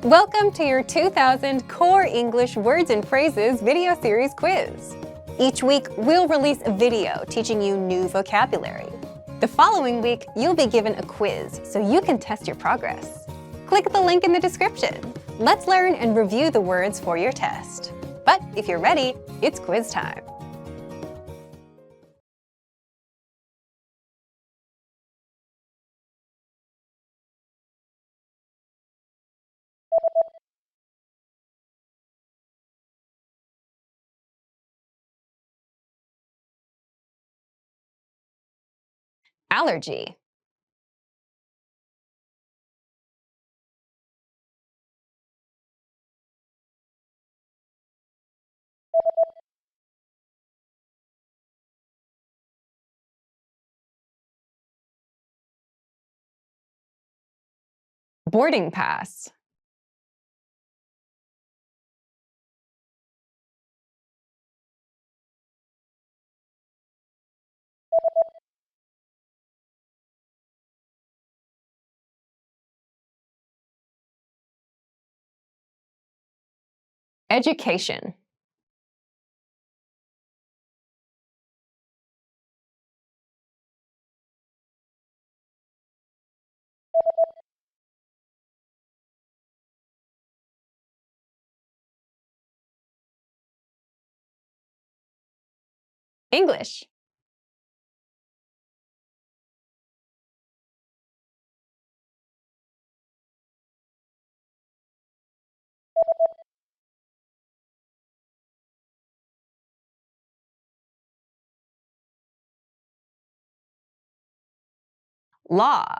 Welcome to your 2000 Core English Words and Phrases video series quiz. Each week, we'll release a video teaching you new vocabulary. The following week, you'll be given a quiz so you can test your progress. Click the link in the description. Let's learn and review the words for your test. But if you're ready, it's quiz time. Allergy. Boarding pass. Education. English. Law.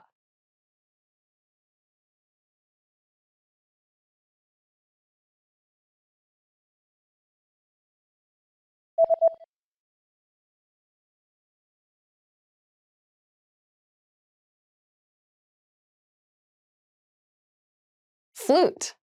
Flute.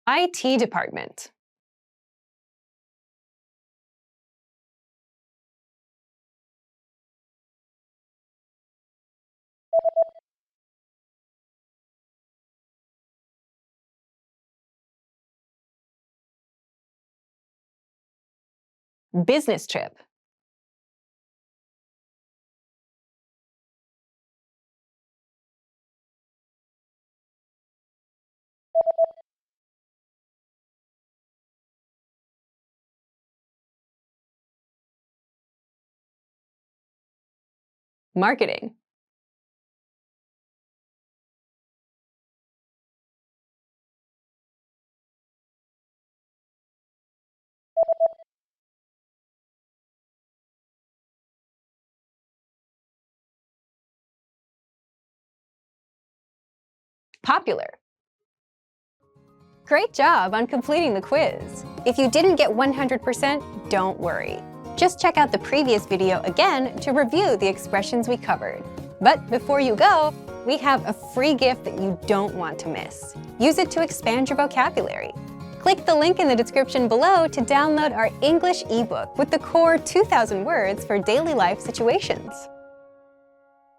IT department. Business trip. Marketing. Popular. Great job on completing the quiz. If you didn't get 100%, don't worry. Just check out the previous video again to review the expressions we covered. But before you go, we have a free gift that you don't want to miss. Use it to expand your vocabulary. Click the link in the description below to download our English ebook with the core 2,000 words for daily life situations.